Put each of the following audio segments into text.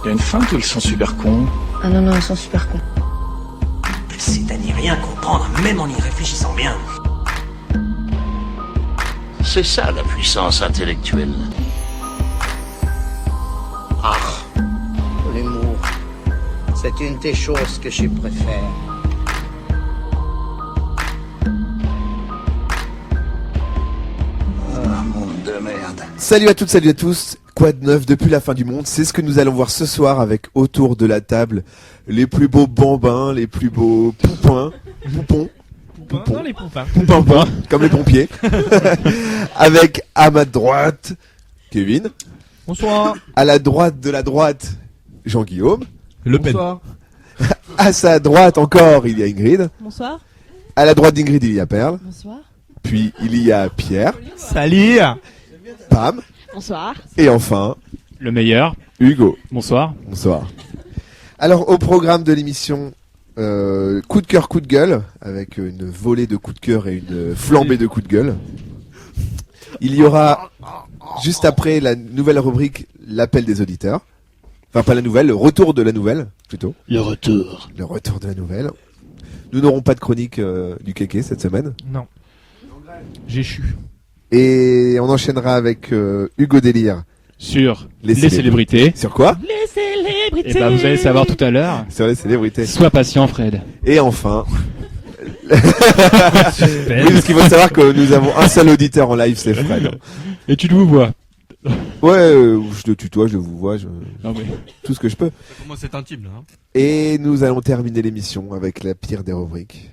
Il y a une feinte ou ils sont super cons? Ah non, ils sont super cons. C'est à n'y rien comprendre, même en y réfléchissant bien. C'est ça la puissance intellectuelle. Ah, l'humour, c'est une des choses que je préfère. Ah, monde de merde. Salut à toutes, salut à tous. Quoi de neuf depuis la fin du monde? C'est ce que nous allons voir ce soir avec autour de la table les plus beaux bambins, les plus beaux poupons, Non, les poupins. poupins, comme les pompiers. Avec à ma droite, Kevin. Bonsoir. À la droite de la droite, Jean-Guillaume. Le Pen. À sa droite encore, il y a Ingrid. Bonsoir. À la droite d'Ingrid, il y a Perle. Bonsoir. Puis il y a Pierre, Salut. Pam. Bonsoir. Et enfin, Le meilleur. Hugo. Bonsoir. Bonsoir. Alors, au programme de l'émission, coup de cœur, coup de gueule, avec une volée de coups de cœur et une flambée de coups de gueule. Il y aura, juste après, la nouvelle rubrique, l'appel des auditeurs. Enfin, pas la nouvelle, le retour de la nouvelle, plutôt. Le retour. Le retour de la nouvelle. Nous n'aurons pas de chronique du kéké cette semaine. Non. J'ai chu. Et on enchaînera avec Hugo Délire. Sur Les les célébrités. Sur quoi? Les célébrités. Et ben vous allez savoir tout à l'heure. Sur les célébrités. Sois patient, Fred. Et enfin... Oui, parce qu'il faut savoir que nous avons un seul auditeur en live, c'est Fred. Et tu nous vois. Ouais, je te tutoie, je vous vois, Non mais. tout ce que je peux. Pour moi, c'est intime, là. Et nous allons terminer l'émission avec la pire des rubriques.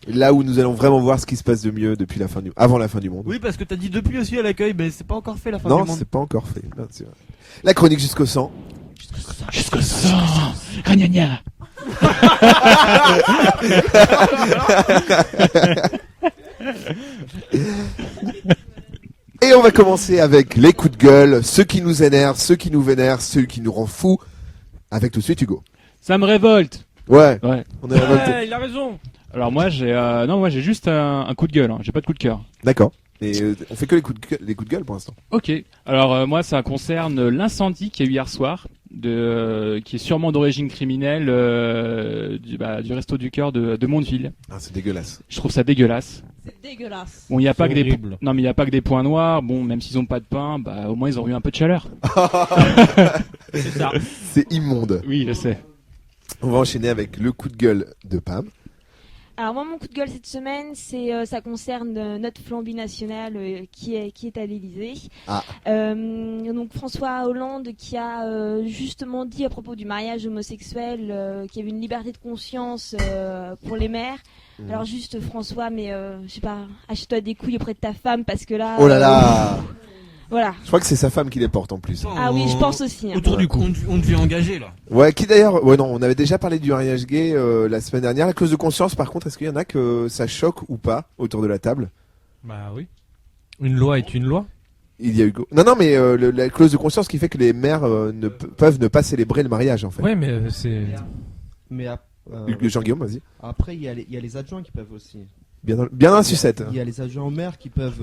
Là où nous allons vraiment voir ce qui se passe de mieux depuis avant la fin du monde. Oui, parce que t'as dit depuis aussi à l'accueil, mais c'est pas encore fait la fin Non, du monde. c'est pas encore fait. Non, c'est vrai. La chronique jusqu'au sang. Jusqu'au sang. Ragnagna. Et on va commencer avec les coups de gueule, ceux qui nous énervent, ceux qui nous vénèrent, ceux qui nous rendent fous. Avec tout de suite Hugo. Ça me révolte. Ouais, Ouais. on est révolté. Il a raison. Alors moi j'ai juste un coup de gueule. Hein. J'ai pas de coup de cœur. D'accord. Et on fait que les coups de gueule pour l'instant. Ok. Alors moi ça concerne l'incendie qu'il y a eu hier soir, qui est sûrement d'origine criminelle du Resto du Cœur de Mondeville. Ah, c'est dégueulasse. Je trouve ça dégueulasse. C'est dégueulasse. Bon, il y a pas que des horrible. non mais il y a pas que des points noirs. Bon, même s'ils ont pas de pain, bah au moins ils ont eu un peu de chaleur. C'est ça. C'est immonde. Oui, je sais. On va enchaîner avec le coup de gueule de Pam. Alors moi mon coup de gueule cette semaine ça concerne notre flambée nationale qui est à l'Élysée. Ah. Donc François Hollande qui a justement dit à propos du mariage homosexuel qu'il y avait une liberté de conscience pour les maires. Alors juste François, mais je sais pas, achète-toi des couilles auprès de ta femme parce que là. Oh là là. Voilà. Je crois que c'est sa femme qui les porte en plus. Ah oui, je pense aussi. Hein. Autour du cou. On devient engagé, là. Ouais, qui d'ailleurs, ouais non, on avait déjà parlé du mariage gay la semaine dernière. La clause de conscience, par contre, est-ce qu'il y en a que ça choque ou pas autour de la table? Bah oui. Une loi est une loi. Il y a Hugo. Non, mais la clause de conscience qui fait que les maires peuvent ne pas célébrer le mariage en fait. Ouais, mais c'est. Mais Jean-Guillaume, vas-y. après, il y a les adjoints qui peuvent aussi. Bien dans la sucette. Il y a les adjoints au maire qui peuvent.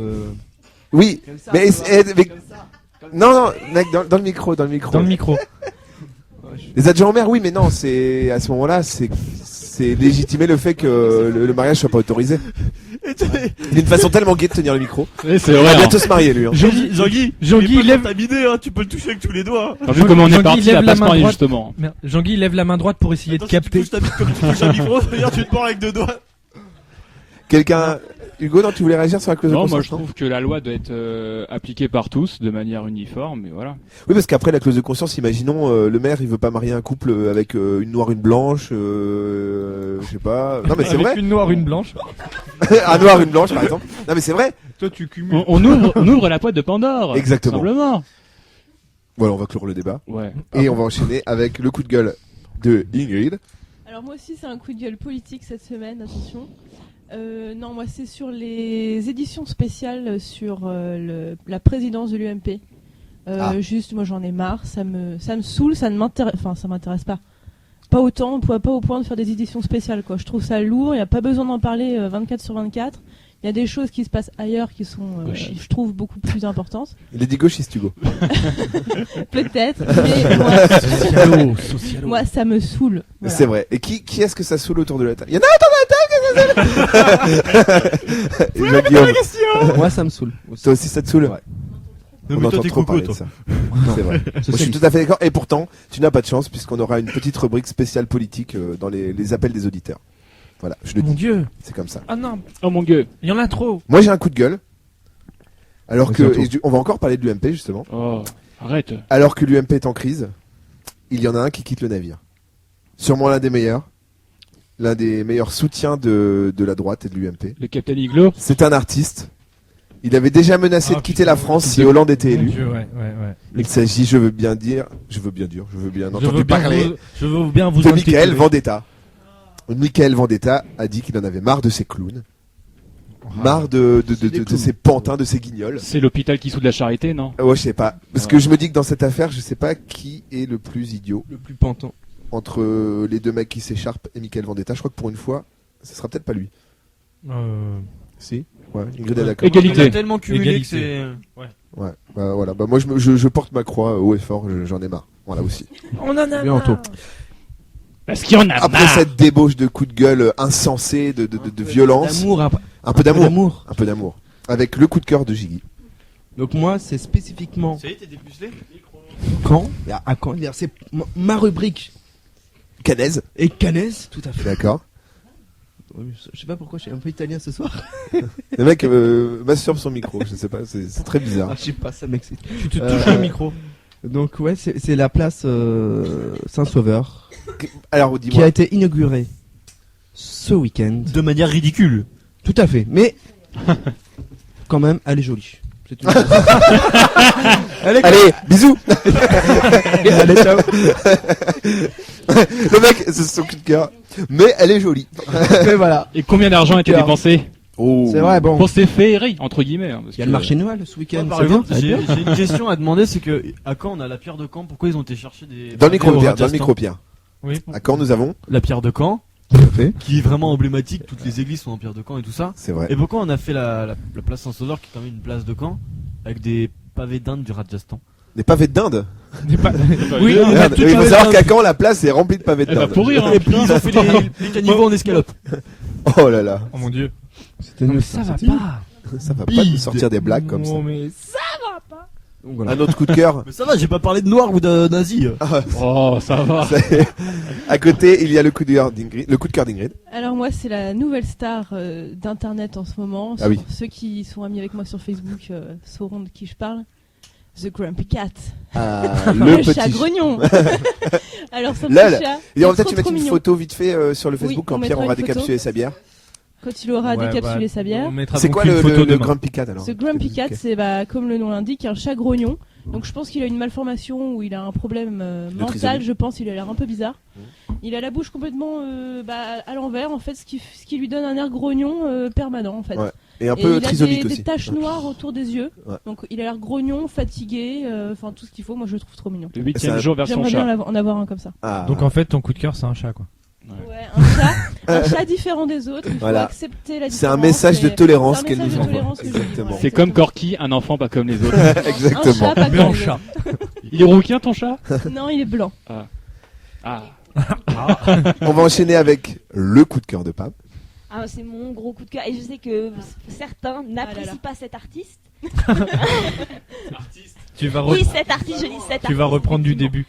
Oui, Comme ça, mais, tu vois, mais- comme ça. non, mec, dans le micro. Dans le micro. Les adjoints au maire, oui, mais non, c'est à ce moment-là, c'est légitimer le fait que le mariage soit pas autorisé. Il a une façon tellement gaie de tenir le micro. Oui, c'est Il va vrai. bientôt se marier lui. Hein. Jean-Guy lève ta bidée, hein, tu peux le toucher avec tous les doigts. Hein. Vu comment on est Jean-Guy parti, lève la la passe main mariée droite. justement. Merde, Jean-Guy lève la main droite pour essayer de capter. Si tu touches ta bite comme tu touches un micro, c'est-à-dire tu te mords avec deux doigts. Quelqu'un, Hugo, non, tu voulais réagir sur la clause de Non, conscience? moi je trouve que la loi doit être appliquée par tous de manière uniforme, mais voilà. Oui, parce qu'après la clause de conscience, imaginons le maire, il veut pas marier un couple avec une noire, une blanche, je sais pas. Non, mais c'est Avec vrai. une noire, une blanche. Un noir, une blanche, par exemple. Non, mais c'est vrai. Toi, tu cumules. On ouvre la boîte de Pandore. Exactement. tout simplement. Voilà, on va clore le débat. Ouais. Et on va enchaîner avec le coup de gueule de Ingrid. Alors moi aussi c'est un coup de gueule politique cette semaine, attention. Non, moi c'est sur les éditions spéciales sur la présidence de l'UMP. Juste, moi j'en ai marre, ça me saoule, ça m'intéresse pas. Pas autant, pas au point de faire des éditions spéciales quoi. Je trouve ça lourd, il n'y a pas besoin d'en parler 24/24. Il y a des choses qui se passent ailleurs qui sont, je trouve, beaucoup plus importantes. Il est dit gauchiste, Hugo. Peut-être, mais moi, ça me saoule. Voilà. C'est vrai. Et qui est-ce que ça saoule autour de la table? Il y en a autour de la table. Guillaume. Moi, ça me saoule. Toi aussi, ça te saoule? Ouais. Non, On mais toi, entend t'es trop coco, parler de toi. ça. C'est vrai. Moi, je suis tout à fait d'accord. Et pourtant, tu n'as pas de chance puisqu'on aura une petite rubrique spéciale politique dans les appels des auditeurs. Voilà, je le Mon dis. Dieu. C'est comme ça. Ah non, Oh mon gueule. il y en a trop. Moi, j'ai un coup de gueule. Alors Vas-y, que, à toi. on va encore parler de l'UMP justement. Oh, arrête. Alors que l'UMP est en crise, il y en a un qui quitte le navire. Sûrement l'un des meilleurs soutiens de la droite et de l'UMP. Le capitaine Iglo. C'est un artiste. Il avait déjà menacé Ah, de quitter putain, la France si de- Hollande était Mon élu. Dieu, ouais. Il s'agit, je veux bien entendu parler Je veux bien vous de Michael intituler. Vendetta. Michael Vendetta a dit qu'il en avait marre de ses clowns, marre de ses pantins, de ses guignols. C'est l'hôpital qui soude la charité, non? Ouais, je sais pas. Parce que je me dis que dans cette affaire, je sais pas qui est le plus idiot Le plus pantant. entre les deux mecs qui s'écharpent et Michael Vendetta. Je crois que pour une fois, ce sera peut-être pas lui. Si? Ouais, Ingrid est d'accord. Égalité. On a tellement cumulé Égalité. que c'est... Ouais, bah voilà. Bah moi, je porte ma croix haut et fort, j'en ai marre. Voilà aussi. On en a Bientôt. Parce qu'il y en a Après marre. cette débauche de coups de gueule insensés, de violence, D'amour, un peu d'amour. Un peu d'amour. Avec le coup de cœur de Gigi. Donc moi, c'est spécifiquement Ça y est, t'es dépucelé? quand, à quand, c'est ma rubrique Canaise. et Canès, tout à fait. D'accord. Je sais pas pourquoi je suis un peu italien ce soir. Le mec masturbe son micro, je sais pas, c'est très bizarre. Ah, je sais pas, ça m'excite. Tu te touches le micro. Donc ouais, c'est la place Saint-Sauveur Alors qui a dis-moi, été inaugurée ce week-end. De manière ridicule. Tout à fait, mais quand même, elle est jolie. C'est une... allez, bisous. Allez, ciao. Le mec, c'est son coup de cœur, mais elle est jolie. Mais voilà. Et combien d'argent a été Cœur. dépensé Oh. C'est vrai, bon. pour ces féeries, entre guillemets, hein, parce Il y a que- le marché de Noël ce week-end. Par c'est bien, exemple, c'est bien. j'ai une question à demander, c'est que à Caen on a la pierre de Caen, pourquoi ils ont été chercher des... Dans le micro, au Pierre, dans le Rajasthan micro, Pierre. Oui. À Caen, nous avons, La pierre de Caen, fait, qui est vraiment emblématique, toutes les églises sont en pierre de Caen et tout ça. c'est vrai. Et pourquoi on a fait la place Saint-Sauveur, qui est quand même une place de Caen, avec des pavés d'Inde du Rajasthan? Des pavés de dinde. N'est pas- Oui, on a Merde, tout il faut pavé savoir d'Inde. qu'à Caen, la place est remplie de pavés de Elle va dinde. pourrir, hein, Et puis ils ont fait les caniveaux en escalope. Oh là là, Oh mon Dieu. C'était Non, nul, mais ça va c'était nul. pas. ça va pas nous sortir des blagues comme ça. Non, mais Donc voilà. Un autre coup de cœur. Mais ça va, j'ai pas parlé de noir ou de nazi. Oh, ça va. À côté, il y a le coup de cœur d'Ingrid. Alors moi, c'est la nouvelle star d'internet en ce moment. Ah oui. Ceux qui sont amis avec moi sur Facebook sauront de qui je parle. The Grumpy Cat. Ah, Le le chat petit. grognon. Alors son Lol. petit chat. Et on va il est peut-être trop, mettre trop une mignon. photo vite fait sur le Oui, Facebook on quand Pierre mettra aura une photo. décapsulé sa bière. Quand il aura décapsulé sa bière. On mettra C'est donc quoi une photo le demain. Grumpy Cat alors? Ce Grumpy Cat, Ok. c'est comme le nom l'indique, un chat grognon. Donc je pense qu'il a une malformation ou il a un problème mental, trisomie. je pense. Il a l'air un peu bizarre. Il a la bouche complètement à l'envers, en fait, ce qui lui donne un air grognon permanent, en fait. Ouais. Et un Et peu il trisomique a des aussi. taches noires autour des yeux. Ouais. Donc il a l'air grognon, fatigué, enfin tout ce qu'il faut. Moi je le trouve trop mignon. Le 8ème Ça- jour version J'aimerais chat. bien en avoir un comme ça. Ah. Donc en fait, ton coup de cœur, c'est un chat, quoi. Ouais, un chat différent des autres. Il faut Voilà. accepter la différence. C'est un message de et- tolérance c'est un qu'elle message nous de envoie. tolérance que je lui Exactement. envoie. C'est comme Corky, un enfant pas comme les autres. Exactement. Un chat, pas Blanc comme les chat. Il est rouquin ton chat? autres. Non, il est blanc. Ah. On va enchaîner avec le coup de cœur de Pape. Ah, c'est mon gros coup de cœur. Et je sais que certains n'apprécient pas cet artiste. Tu vas, Oui, cet artiste, je dis cet artiste. tu vas reprendre du début.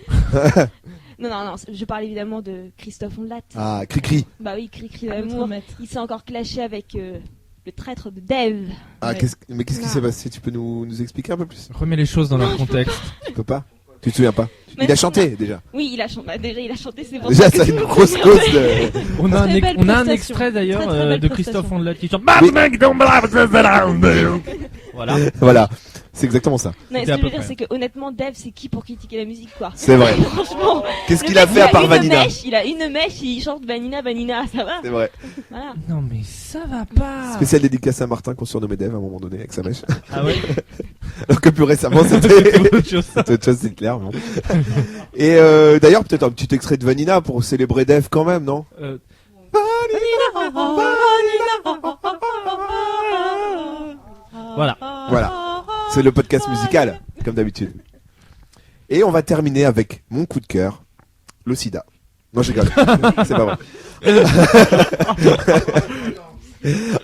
Non, je parle évidemment de Christophe Ondelat. Ah, Cricri. Bah oui, Cri-Cri À d'amour. votre maître. Il s'est encore clashé avec le traître de Dave. Ah, Ouais. mais qu'est-ce qui Non. s'est passé? Tu peux nous expliquer un peu plus? Remets les choses dans leur contexte. Tu peux pas? Tu te souviens pas? Mais Il a non, chanté déjà. Oui, il a chanté. Bah, déjà, il a chanté, c'est pour Déjà, ça que c'est tout une le monde grosse s'est cause mis de. On a un, Très belle on a un prestation. extrait d'ailleurs Très, très belle de Christophe prestation. Ondelat qui chante. Voilà. Voilà. C'est exactement ça. Non, ce C'était à que je peu veux dire, près. c'est que honnêtement, Dave, c'est qui pour critiquer la musique, quoi. C'est vrai. Franchement. Qu'est-ce le qu'il a mec, fait à part une Vanina? mèche, il a une mèche, il chante Vanina, Vanina, ça va. C'est vrai. Voilà. Non mais ça va pas. Spécial dédicace à Martin qu'on surnommait Dave à un moment donné avec sa mèche. Ah ouais. Alors que plus récemment c'était Autre chose. c'était autre chose, c'est clair. Bon. Et d'ailleurs peut-être un petit extrait de Vanina pour célébrer Dave quand même, non? Voilà. Voilà. C'est le podcast musical, comme d'habitude. Et on va terminer avec mon coup de cœur, le sida. Non, je rigole. C'est pas vrai.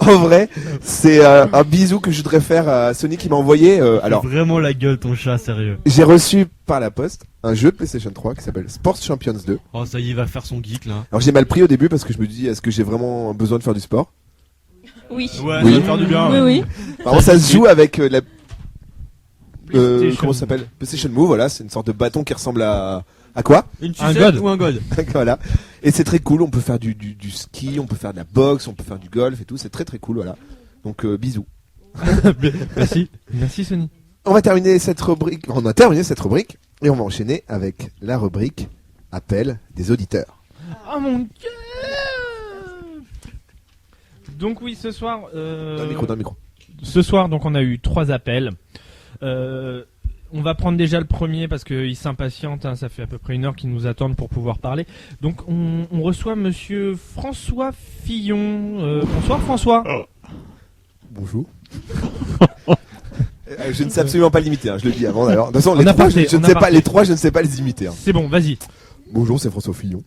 En vrai, c'est un bisou que je voudrais faire à Sony qui m'a envoyé. Alors, vraiment la gueule ton chat, sérieux. j'ai reçu par la poste un jeu de PlayStation 3 qui s'appelle Sports Champions 2. Oh ça y est, il va faire son geek là. Alors j'ai mal pris au début parce que je me dis est-ce que j'ai vraiment besoin de faire du sport? Oui. Ouais, Oui. ça va te faire du bien. Oui, oui. Alors ça se joue avec la PlayStation. comment ça s'appelle? PlayStation Move, voilà, c'est une sorte de bâton qui ressemble à quoi? Une Un sucette god. ou un god. Voilà. Et c'est très cool, on peut faire du ski, on peut faire de la boxe, on peut faire du golf et tout, c'est très très cool, voilà. Donc bisous. Merci. Merci Sony. On va terminer cette rubrique, on a terminé cette rubrique et on va enchaîner avec la rubrique appel des auditeurs. Oh mon dieu. Donc oui, ce soir... Dans le micro. Ce soir, donc on a eu 3 appels. On va prendre déjà le premier parce qu'ils s'impatientent, hein, ça fait à peu près 1 heure qu'ils nous attendent pour pouvoir parler. Donc on reçoit monsieur François Fillon. Bonsoir François. Bonjour. Je ne sais absolument pas l'imiter, hein, je le dis avant d'ailleurs. De toute façon, On les a trois, parlé, je on ne a sais pas, parlé. les trois, je ne sais pas les imiter. Hein. C'est bon, vas-y. Bonjour, c'est François Fillon.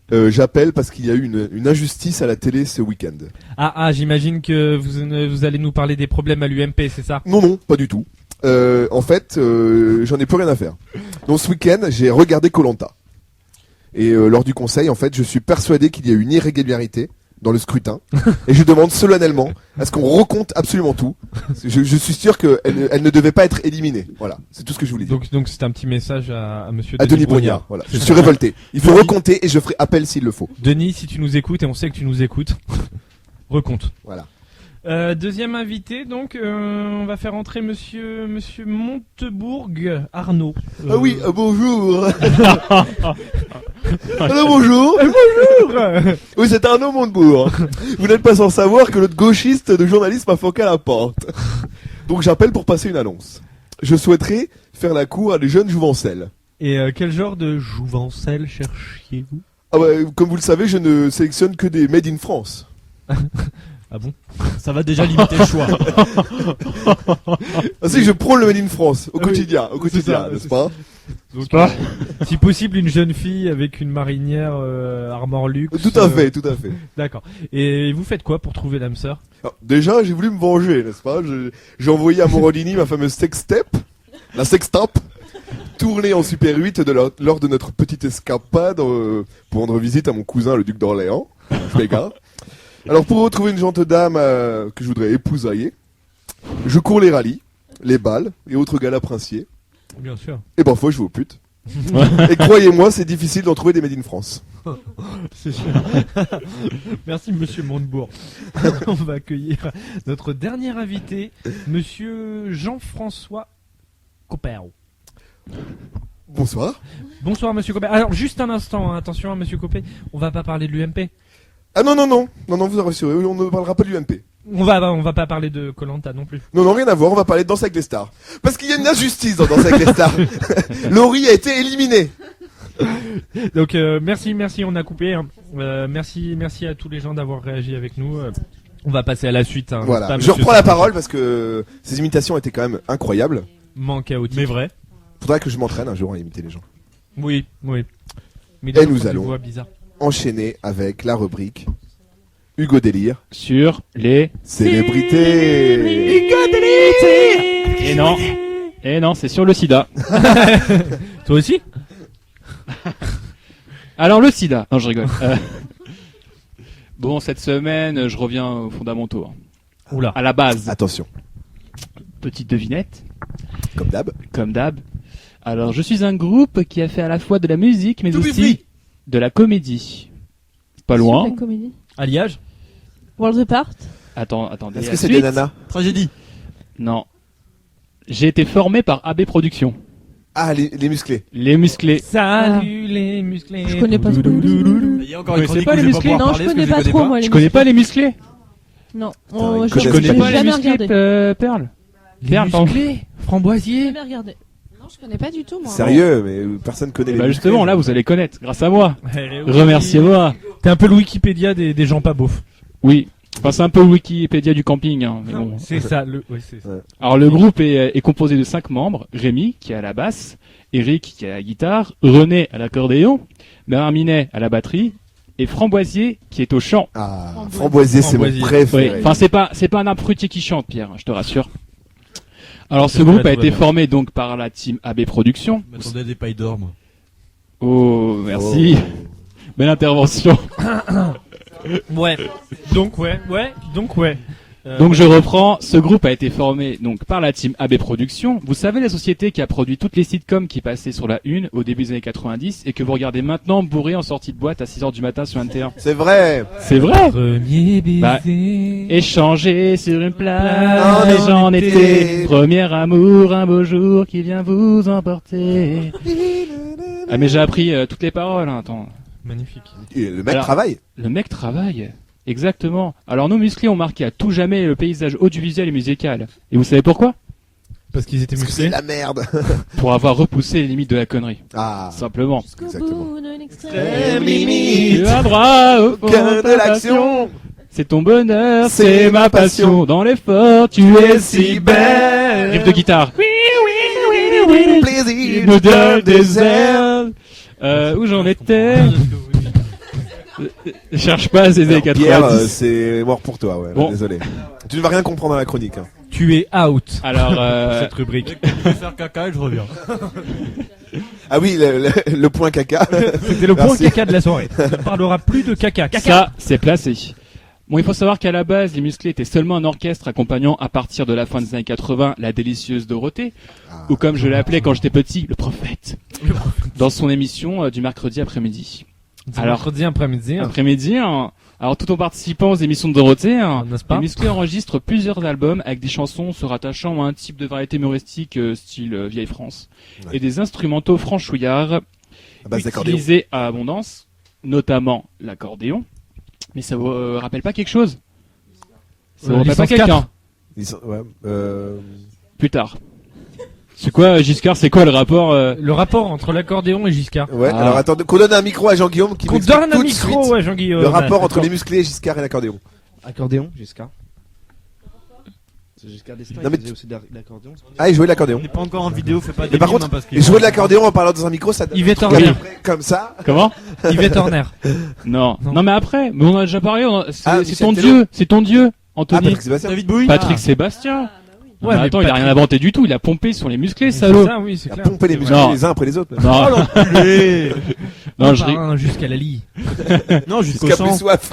J'appelle parce qu'il y a eu une injustice à la télé ce week-end. Ah, j'imagine que vous allez nous parler des problèmes à l'UMP, c'est ça? Non, pas du tout. En fait, j'en ai plus rien à faire. Donc ce week-end, j'ai regardé Koh-Lanta. Et lors du conseil, en fait, je suis persuadé qu'il y a eu une irrégularité dans le scrutin. Et je demande solennellement à ce qu'on recompte absolument tout. Je suis sûr qu'elle ne devait pas être éliminée. Voilà, c'est tout ce que je voulais dire. Donc c'est un petit message à monsieur À Denis Brognard. Voilà. Je suis révolté. Il faut recompter et je ferai appel s'il le faut. Denis, si tu nous écoutes, et on sait que tu nous écoutes, recompte. Voilà. Deuxième invité, donc on va faire entrer monsieur Montebourg Arnaud. Ah oui, bonjour. Alors bonjour. Oui, c'est Arnaud Montebourg. Vous n'êtes pas sans savoir que notre gauchiste de journalisme a foqué à la porte. Donc j'appelle pour passer une annonce. Je souhaiterais faire la cour à des jeunes jouvencelles. Et quel genre de jouvencelle cherchiez-vous? Ah bah, comme vous le savez, je ne sélectionne que des made in France. Ah bon? Ça va déjà limiter le choix. Ah si, je prône le made in France au Ah oui, quotidien, c'est ça, n'est-ce pas? Donc, si possible, une jeune fille avec une marinière Armor Luxe. Tout à fait. D'accord. Et vous faites quoi pour trouver l'âme sœur? Alors, déjà, j'ai voulu me venger, n'est-ce pas? J'ai envoyé à Morandini ma fameuse sextape, la sextape, tournée en Super 8 lors de notre petite escapade pour rendre visite à mon cousin, le duc d'Orléans. Je m'égare. Alors, pour retrouver une gentille dame que je voudrais épousailler, je cours les rallyes, les balles et autres galas princiers. Bien sûr. Et parfois, je vais aux putes. Et croyez-moi, c'est difficile d'en trouver des made in France. C'est sûr. Merci monsieur Montebourg. On va accueillir notre dernier invité, monsieur Jean-François Copero. Bonsoir. Bonsoir monsieur Copé. Alors juste un instant, hein, attention monsieur Copé, on va pas parler de l'UMP. Ah non, vous en rassurez, on ne parlera pas de l'UMP. On va pas parler de Koh-Lanta non plus. Non, rien à voir, on va parler de Danse avec les stars. Parce qu'il y a une injustice dans Danse avec les stars. Laurie a été éliminée. Donc merci, on a coupé. Hein. Merci à tous les gens d'avoir réagi avec nous. On va passer à la suite. Hein, voilà, pas, je reprends la parole parce que ces imitations étaient quand même incroyables. Chaotique. Mais vrai. Faudrait que je m'entraîne un jour à imiter les gens. Oui. Mais et nous allons bizarre. enchaîner avec la rubrique Hugo Délire sur les célébrités. Hugo Délire. Et non, c'est sur le sida. Toi aussi? Alors le sida. Non, je rigole. Bon, cette semaine, je reviens aux fondamentaux. Hein. Oula. À la base. Attention. Petite devinette. Comme d'hab. Alors, je suis un groupe qui a fait à la fois de la musique, mais Tout aussi free. de la comédie. Pas loin. La comédie. Alliage. World Apart. Attendez. Est-ce la que c'est suite. des nanas? Tragédie. Non. J'ai été formé par AB Productions. Ah, les musclés. Les musclés. Salut les musclés. Je connais pas ce que Il y a encore une chronique pas où les je vais pas musclés. pouvoir Non, parler je parce que connais pas je trop moi les Je connais pas les musclés. Non, Putain, je je connais pas les jamais musclés, regardé. Perle. Les Perle, pardon. musclés. Framboisier. Jamais regardé. Non, je connais pas du tout moi. Sérieux, mais personne connaît les Bah musclés. justement, là, vous allez connaître, grâce à moi. Eh oui. Remerciez-moi. T'es un peu le Wikipédia des gens pas beaufs. Oui. Enfin, c'est un peu Wikipédia du camping. Hein, mais bon. C'est ça. Oui, c'est ça. Alors le groupe est composé de 5 membres. Rémi qui est à la basse, Eric qui est à la guitare, René à l'accordéon, Bernard Minet à la batterie et Framboisier qui est au chant. Ah, Framboisier, c'est mon préféré. Oui. Enfin, c'est pas un abruti qui chante, Pierre, je te rassure. Alors ce groupe a été formé donc par la team AB Productions. Je m'attendais à des pailles d'or, moi. Oh, merci. Belle intervention. Ouais. Donc ouais. Donc je reprends, ce groupe a été formé donc par la team AB Productions. Vous savez la société qui a produit toutes les sitcoms qui passaient sur la une au début des années 90 et que vous regardez maintenant bourré en sortie de boîte à 6h du matin sur NT1. C'est vrai. C'est vrai. Premier baiser. Bah, échanger sur une plage en été. Premier amour, un beau jour qui vient vous emporter. Ah mais j'ai appris toutes les paroles, hein, attends. Magnifique. Et le mec travaille. Le mec travaille. Exactement. Alors nos musclés ont marqué à tout jamais le paysage audiovisuel et musical. Et vous savez pourquoi? Parce qu'ils étaient musclés. C'est la merde. Pour avoir repoussé les limites de la connerie. Ah. Simplement. Exactement. Tu as droit au cœur de l'action. C'est ton bonheur, c'est ma passion. Dans l'effort, tu es si belle. Riff de guitare. Plaisir. Nous donne des ailes. Où j'en étais? Cherche pas ces années 90. Pierre, c'est mort pour toi, ouais. Bon. Désolé. Tu ne vas rien comprendre à la chronique. Hein. Tu es out. Alors, cette rubrique. Je vais faire caca et je reviens. Ah oui, le point caca. C'était le point caca de la soirée. On ne parlera plus de caca. Ça, c'est placé. Bon, il faut savoir qu'à la base, les musclés étaient seulement un orchestre accompagnant à partir de la fin des années 80 la délicieuse Dorothée, ou comme je l'ai appelé quand j'étais petit, le prophète, dans son émission du mercredi après-midi. Alors, mercredi après-midi. Après-midi, alors tout en participant aux émissions de Dorothée, n'est-ce pas, les musclés enregistrent plusieurs albums avec des chansons se rattachant à un type de variété humoristique style vieille France, et des instrumentaux franchouillards utilisés à abondance, notamment l'accordéon. Mais ça vous rappelle pas quelque chose? Ça vous rappelle pas quelqu'un? Plus tard. C'est quoi, Giscard? C'est quoi le rapport Le rapport entre l'accordéon et Giscard. Ouais, alors attends, qu'on donne un micro à Jean-Guillaume qui qu'on donne un micro à Jean-Guillaume. Le rapport entre les musclés, Giscard et l'accordéon. Accordéon, Giscard. C'est Giscard d'Estaing qui faisait aussi de l'accordéon. Ah, il jouait de l'accordéon. On n'est pas encore en vidéo, fais pas des Mais par mimes, contre, parce que il jouait de l'accordéon en parlant dans un micro, ça Yvette Horner. Comme ça. Comment? Yvette Horner. Non, mais après, mais on en a déjà parlé, c'est ton Tello. dieu, c'est ton dieu, Anthony. Patrick Sébastien. David Bowie. Patrick Sébastien. Ouais, mais attends, il a rien inventé du tout, il a pompé sur les musclés, C'est salaud. ça, oui, c'est Il a clair. pompé les musclés Non. les uns après les autres. Non, l'enculé. non, je rigole. Jusqu'à la lie. Non, jusqu'au Jusqu'à plus sang. soif.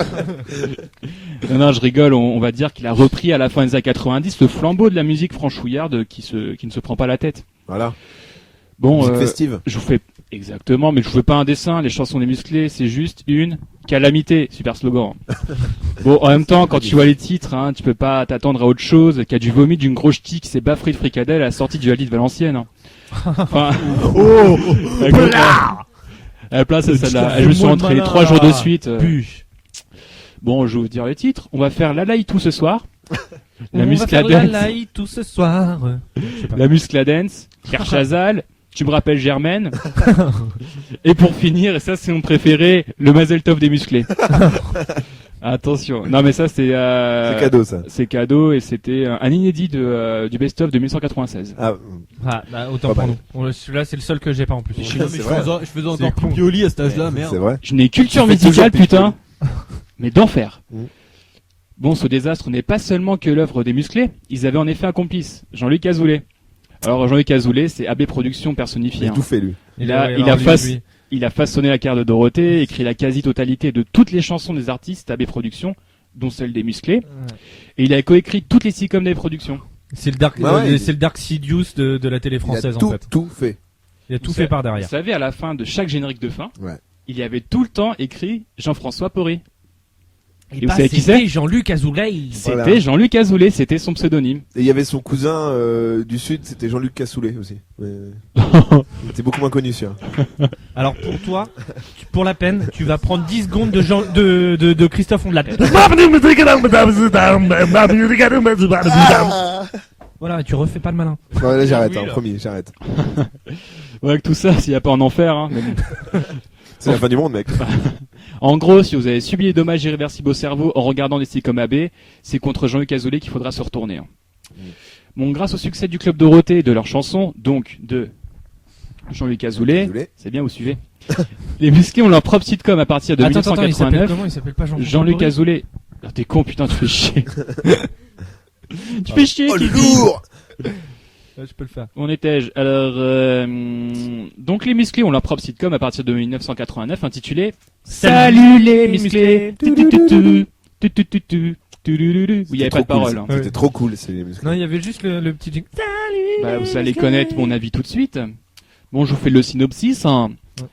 Non, je rigole. On va dire qu'il a repris à la fin des années 90 le flambeau de la musique franchouillarde qui ne se prend pas la tête. Voilà. Bon, Musique festive. je vous fais exactement, mais je vous fais pas un dessin. Les chansons des musclés, c'est juste une calamité. Super slogan. Bon, en même temps, quand tu vois les titres, tu peux pas t'attendre à autre chose qu'à du vomi d'une grosse ch'ti qui s'est baffré de fricadelle à la sortie du Halli de Valenciennes. Enfin, à la place, celle-là. Je me suis rentré 3 jours de suite. Bon, je vais vous dire les titres. On va faire l'Alaï tout ce soir. La Muscladance. tout ce soir. La Muscladance. Pierre Chazal. Tu me rappelles Germaine. Et pour finir, et ça c'est mon préféré, le Mazel Tov des musclés. Attention. Non mais ça c'est C'est cadeau, ça. C'est cadeau et c'était un inédit du best-of de 1996. Ah, bah, autant Pas pour mal. nous. Celui-là, c'est le seul que j'ai pas en plus. Non, mais c'est je vrai. faisais encore pipi au lit à cet âge-là, c'est merde. vrai. Je n'ai culture Tu fais musicale, toujours putain. Mais d'enfer. Mm. Bon, ce désastre n'est pas seulement que l'œuvre des musclés. Ils avaient en effet un complice, Jean-Luc Azoulay. Alors Jean-Luc Azoulay, c'est AB Productions personnifié. Il a tout fait, lui. Il a façonné la carrière de Dorothée, écrit la quasi-totalité de toutes les chansons des artistes AB Productions, dont celle des musclés. Et il a coécrit toutes les sitcoms des productions. C'est le Dark, Ouais, c'est le Dark Sidious de la télé française, Il a en fait. tout fait. Il a tout fait par derrière. Vous savez, à la fin de chaque générique de fin, Ouais. il y avait tout le temps écrit Jean-François Porry. Et vous savez qui c'est? Jean-Luc Azoulay. C'était Voilà. Jean-Luc Azoulay, c'était son pseudonyme. Et il y avait son cousin du sud, c'était Jean-Luc Cassoulet aussi. Mais... il était beaucoup moins connu, sûr. Alors pour toi, pour la peine, tu vas prendre 10 secondes de Christophe Ondelat. Voilà, tu refais pas le malin. Non, là, j'arrête, Oui, là. promis, j'arrête. Ouais, avec tout ça, s'il n'y a pas un enfer, hein. Mais bon. C'est la fin du monde, mec. En gros, si vous avez subi des dommages irréversibles au cerveau en regardant des sitcoms AB, c'est contre Jean-Luc Azoulay qu'il faudra se retourner. Bon, grâce au succès du Club Dorothée et de leurs chansons, donc de Jean-Luc Azoulay, c'est bien, vous suivez. Les musclés ont leur propre sitcom à partir de 1989. Il s'appelle pas Jean-Luc Azoulay. Ah, t'es con, putain, tu fais chier. Tu fais chier, Oh, Kevin. lourd! Ouais, je peux le faire. On étais. Alors, donc les musclés ont leur propre sitcom à partir de 1989 intitulé Salut les musclés. Où il n'y avait pas de parole. Hein. C'était trop cool, c'est les musclés. Non, il y avait juste le petit jingle. Bah, vous allez connaître mon avis tout de suite. Bon, je vous fais le synopsis.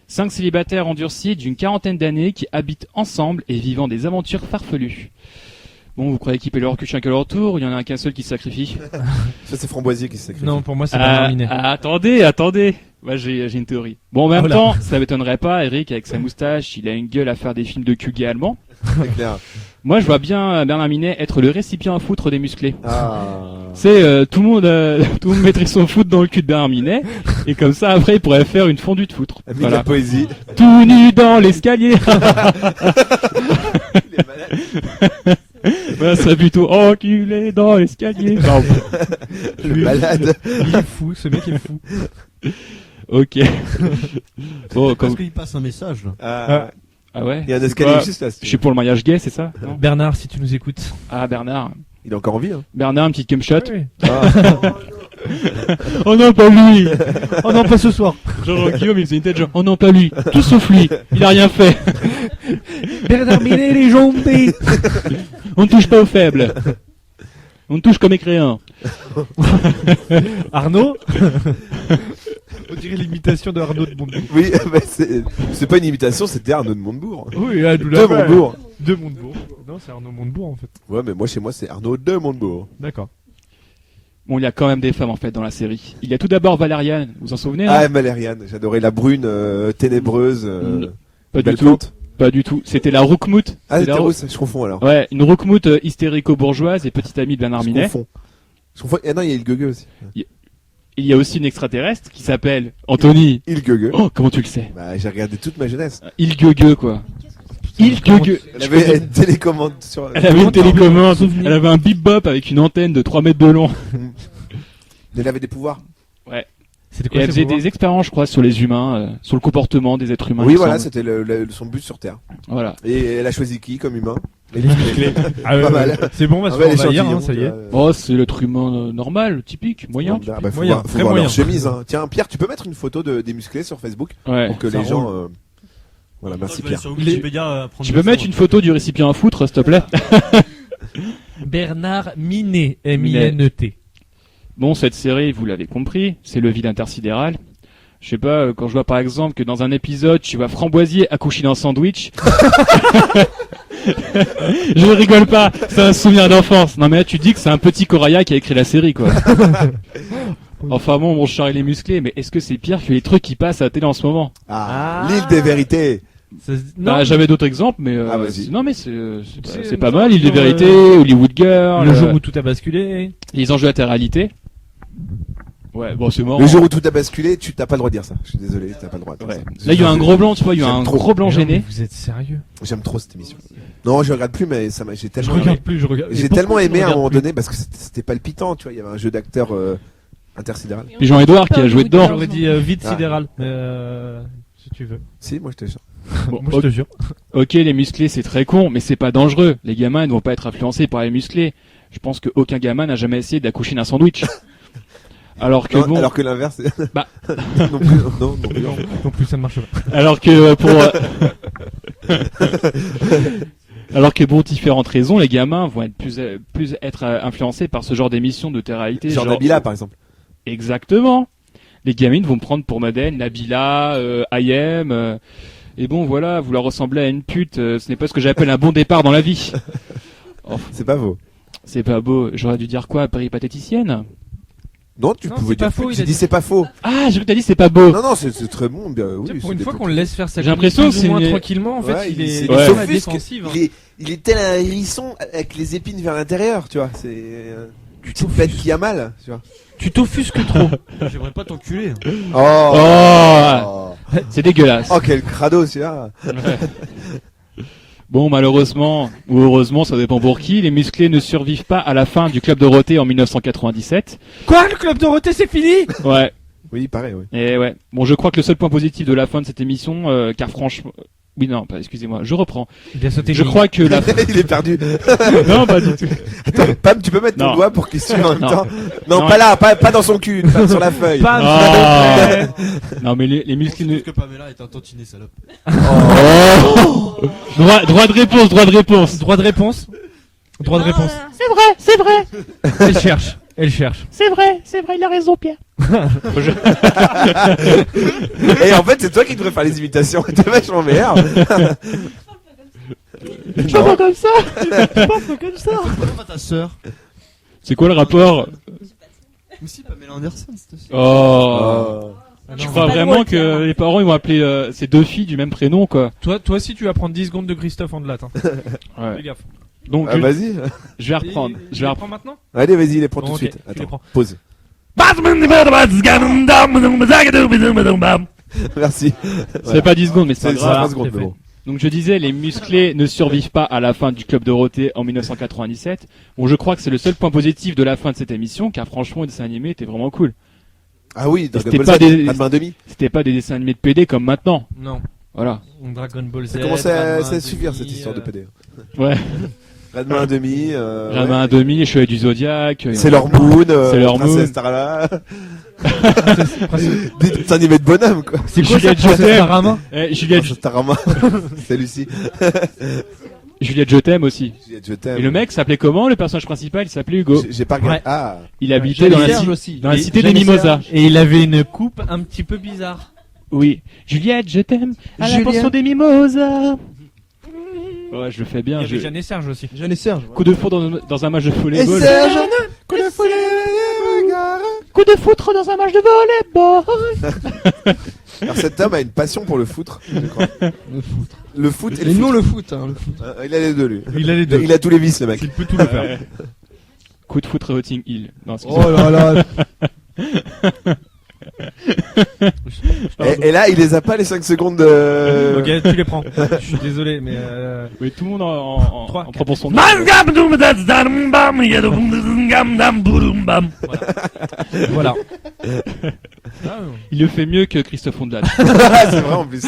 5 célibataires endurcis d'une quarantaine d'années qui habitent ensemble et vivant des aventures farfelues. Bon, vous croyez qu'ils paient leur cul chacun à leur tour, il y en a qu'un seul qui se sacrifie. Ça, c'est Framboisier qui se sacrifie. Non, pour moi, c'est Bernard Minet. Attendez. Moi, j'ai une théorie. Bon, en même temps, ça m'étonnerait pas, Eric, avec sa moustache, il a une gueule à faire des films de cul gay allemand. C'est clair. Moi, je vois bien Bernard Minet être le récipient à foutre des musclés. Ah. C'est tout le monde mettrait son foot dans le cul de Bernard Minet, et comme ça, après, il pourrait faire une fondue de foutre. Avec la poésie. Tout nu dans l'escalier. Bah, ça serait plutôt enculé dans l'escalier. Le malade. Il est fou, ce mec est fou. Ok. Bon, Parce qu'il passe un message, là. Ah ouais? Il y a un escalier juste là. Je suis pour le mariage gay, c'est ça? Non Bernard, si tu nous écoutes. Ah, Bernard. Il est encore en vie, hein. Bernard, un petit cum shot. Oui. Ah. Oh non, pas lui. Oh non, pas ce soir. Genre, Guillaume, il faisait une tête genre, oh non, pas lui. Tout sauf lui. Il a rien fait. Bernard Minet, les jambes. On ne touche pas aux faibles. On touche comme écréant. Arnaud. On dirait l'imitation de Arnaud de Montebourg. Oui, bah c'est pas une imitation, c'était Arnaud de Montebourg. Oui, de Montebourg. De Montebourg. Non, c'est Arnaud Montebourg en fait. Ouais, mais moi chez moi c'est Arnaud de Montebourg. D'accord. Bon, il y a quand même des femmes en fait dans la série. Il y a tout d'abord Valériane, vous vous en souvenez? Ah, Valériane, j'adorais la brune ténébreuse. Pas du tout. Pas du tout. C'était la Roukmout. Ah, c'était Rousse, je confonds alors. Ouais, une Roukmout hystérico-bourgeoise et petite amie de Bernard Minet. Je confonds. Ah non, il y a Il Gueugue aussi. Il y a aussi une extraterrestre qui s'appelle Anthony. Il Gueugue. Oh, comment tu le sais? Bah, j'ai regardé toute ma jeunesse. Il Gueugue, quoi. Il Gueugue. Elle avait une télécommande sur. Elle avait une télécommande. Elle avait un bip-bop avec une antenne de 3 mètres de long. Elle avait des pouvoirs. Ouais. C'était quoi, et elle faisait des expériences, je crois, sur les humains, sur le comportement des êtres humains. Oui, voilà, c'était son but sur Terre. Voilà. Et elle a choisi qui comme humain? Les musclés. Ah ouais, pas mal. C'est bon, on va se faire envahir, hein, ça y est. Oh, c'est l'être humain normal, typique, moyen. Bah, faut moyen, voir, très faut voir moyen. leur chemise, hein. Tiens, Pierre, tu peux mettre une photo des musclés sur Facebook? Ouais. Pour que Ça les gens, roule. voilà, merci Pierre. Sur Wikipédia, Tu peux mettre une photo du récipient à foutre, s'il te plaît? Bernard Minet, M-I-N-E-T. Bon, cette série, vous l'avez compris, c'est le vide intersidéral. Je sais pas, quand je vois par exemple que dans un épisode, tu vois Framboisier accoucher d'un sandwich. Je rigole pas, c'est un souvenir d'enfance. Non mais là, tu dis que c'est un petit Coraya qui a écrit la série, quoi. Enfin bon, mon char il est musclé, mais est-ce que c'est pire que les trucs qui passent à la télé en ce moment? L'île des vérités. Bah, j'avais d'autres exemples, mais vas-y. non mais c'est pas mal. L'île des vérités, Hollywood Girl, Le jour où tout a basculé. les enjeux à la réalité. Ouais, bon, c'est mort. Le jour où tout a basculé, tu t'as pas le droit de dire ça. Je suis désolé, t'as pas le droit de dire ça. Là, il y a un gros blanc, tu vois, il y a un gros blanc gêné. Vous êtes sérieux? J'aime trop cette émission. Non, je regarde plus, mais j'ai tellement. Je regarde plus, je regarde. J'ai tellement aimé à un moment donné parce que c'était palpitant, tu vois. Il y avait un jeu d'acteur intersidéral. Puis Jean-Edouard qui a joué dedans. J'aurais dit vide sidéral, si tu veux. Si, moi je te jure. Bon, moi je te jure. Ok, les musclés c'est très con, mais c'est pas dangereux. Les gamins ne vont pas être influencés par les musclés. Je pense qu'aucun gamin n'a jamais essayé d'accoucher d'un sandwich. Alors que non, bon. Alors que l'inverse. Bah. non plus, non plus. Non plus, ça ne marche pas. Alors que pour. Alors que pour différentes raisons, les gamins vont être plus être influencés par ce genre d'émissions de télé-réalité. Genre Nabila par exemple. Exactement. Les gamines vont me prendre pour modèle Nabila, IM. Et bon, voilà, vous leur ressemblez à une pute. Ce n'est pas ce que j'appelle un bon départ dans la vie. Oh, c'est pas beau. C'est pas beau. J'aurais dû dire quoi, péripatéticienne? Non, tu pouvais dire. Faux, tu dis c'est pas faux. Ah, je t'ai dit c'est pas beau. Non, c'est très bon. Bien, oui, pour une fois qu'on le laisse faire sa j'ai l'impression que c'est moins tranquillement. En fait, il est ouais. la défensive. Il est tel un hérisson avec les épines vers l'intérieur, tu vois. C'est tu te pètes qui a mal, tu vois. Tu t'offusques trop. J'aimerais pas t'enculer. Oh, c'est dégueulasse. Oh, quel crado celui-là. Bon, malheureusement, ou heureusement, ça dépend pour qui, les musclés ne survivent pas à la fin du Club Dorothée en 1997. Quoi, le Club Dorothée, c'est fini? Ouais. Oui, pareil, oui. Et ouais. Bon, je crois que le seul point positif de la fin de cette émission, car franchement... Oui, non, excusez-moi, je reprends. Il a sauté. Je crois que la fin... Il est perdu. Non, pas du tout. Attends, Pam, tu peux mettre ton Non. doigt pour qu'il suive en même Non. temps? Non, pas là, pas dans son cul, pas sur la feuille. Ah. Non, mais les musclés ne... que Pamela est un tantinet, salope. Droit de réponse. Droit de réponse. C'est vrai. Elle cherche. C'est vrai, il a raison, Pierre. Et en fait, c'est toi qui devrais faire les imitations. T'es vachement meilleur. Je parle pas comme ça. Pourquoi ta sœur? C'est quoi le rapport? Mais si, Pamela Anderson, c'est aussi. Oh. Tu crois pas vraiment drôle, que Pierre. les parents ils vont appeler ces deux filles du même prénom, quoi? Toi aussi, tu vas prendre 10 secondes de Christophe Andelat. Hein. Ouais. Fais gaffe. Donc, Ah, vas-y. je vais reprendre. Je vais reprendre maintenant? Allez, vas-y, les prends Bon, tout de ok, suite. tu les Attends, prends. pause. Merci. C'est pas 10 secondes, mais c'est C'est pas grave. 20 secondes, c'est mais bon. Donc je disais, les musclés ne survivent pas à la fin du Club Dorothée en 1997. Bon, je crois que c'est le seul point positif de la fin de cette émission, car franchement, le dessin animé était vraiment cool. Ah oui, Dragon C'était Ball pas Z, des- Ranma 1/2. C'était pas des dessins animés de PD comme maintenant. Non. Voilà. Dragon Ball Z. Ça commence à Ranma suffire 1/2, cette histoire de PD. Ouais. Ranma 1/2. Ranma 1/2, les Chevaliers du Zodiaque. Sailor Moon, Sailor Moon. Princesse Starla. Des dessins animés de bonhomme, quoi. C'est quoi Juliette ça, Princesse Jotem. Starama? Juliette, Starama. C'est Lucie. Juliette Je t'aime aussi. Juliette, je t'aime. Et le mec s'appelait comment? Le personnage principal, il s'appelait Hugo. J'ai pas regardé. Ouais. Ah. Il habitait dans la, Serge aussi. dans la Et cité des Jeanne et Mimosas. Serge. Et il avait une coupe un petit peu bizarre. Oui. Juliette, je t'aime. À la Julien. pension des Mimosas. Ouais, je le fais Il bien. y avait je- Jeanne et Serge aussi. Jeanne et Serge. Coup de foudre dans un match de Et volleyball. Serge. Coup de foutre dans un match de volleyball. Alors cet homme a une passion pour le foot, je crois. Le foot et le Et non foot. le foot, hein, le foot. Il a les deux, lui. Il a les deux. Il a tous les vices, le mec. Il peut tout le faire. Coup de foudre Rotting Hill. Non, excusez-moi. Oh là là. Et là, il les a pas les 5 secondes de... Ok, tu les prends. Je suis désolé, mais Oui, tout le monde en Trois, prend son voilà. Il le fait mieux que Christophe Ondelat. C'est vrai, en plus.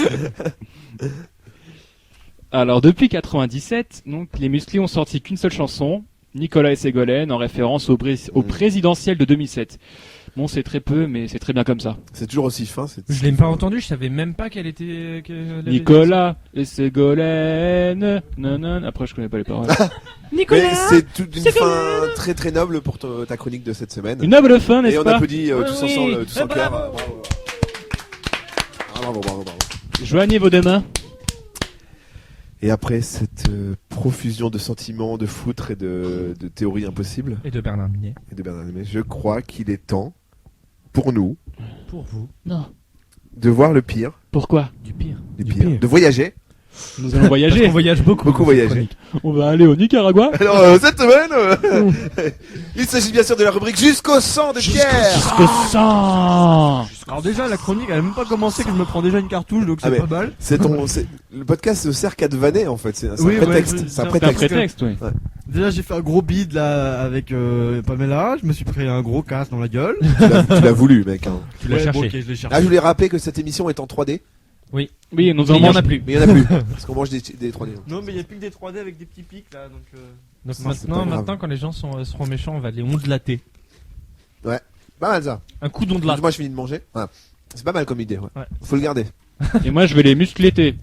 Alors, depuis 97, donc, les musclés ont sorti qu'une seule chanson, Nicolas et Ségolène, en référence au présidentiel de 2007. Bon, c'est très peu, mais c'est très bien comme ça. C'est toujours aussi fin. Je l'ai pas entendu, je savais même pas qu'elle était. qu'elle avait- Nicolas et Ségolène. Non. Après, je connais pas les paroles. Mais c'est toute une fin très très noble pour ta chronique de cette semaine. Une noble fin, Et n'est-ce on pas? applaudit tous Oui. ensemble, tous en cœur. Bravo. Bravo. Joignez vos deux mains. Et après cette profusion de sentiments, de foutre et de théories impossibles, Et de Bernard Minet. et de Bernard Lemay, je crois qu'il est temps, pour nous, Pour vous. Non. de voir le pire, Pourquoi? Du pire. des Du pires, pire. de voyager. Nous allons voyager. Parce qu'on voyage beaucoup. Beaucoup dans cette voyager. chronique. On va aller au Nicaragua. Alors, cette semaine, il s'agit bien sûr de la rubrique Jusqu'au sang de Pierre. Jusqu'au sang. Alors déjà, la chronique, elle a même pas commencé que je me prends déjà une cartouche, donc c'est Ah, mais pas mal. Le podcast se sert qu'à te vanner, en fait. C'est un Oui, ouais, prétexte. ouais, c'est un c'est un prétexte. Prétexte, oui. Déjà, j'ai fait un gros bide là avec Pamela, je me suis pris un gros casse dans la gueule. Tu l'as voulu, mec. Hein. Tu l'as Ouais, cherché. bon, ok, je l'ai cherché. Ah, je voulais rappeler que cette émission est en 3D. Oui, nous Mais en il y en mangeons. a plus. Mais il y en a plus. Parce qu'on mange des 3D. Non, mais il y a plus que des 3D avec des petits pics là, donc. Donc Ça, c'est pas grave. maintenant, quand les gens seront méchants, on va les ondelater. Pas mal ça. Un coup d'ondelat. Moi, je finis de manger. Voilà. C'est pas mal comme idée. Ouais. Ouais. Faut le garder. Et moi, je vais les muscléter.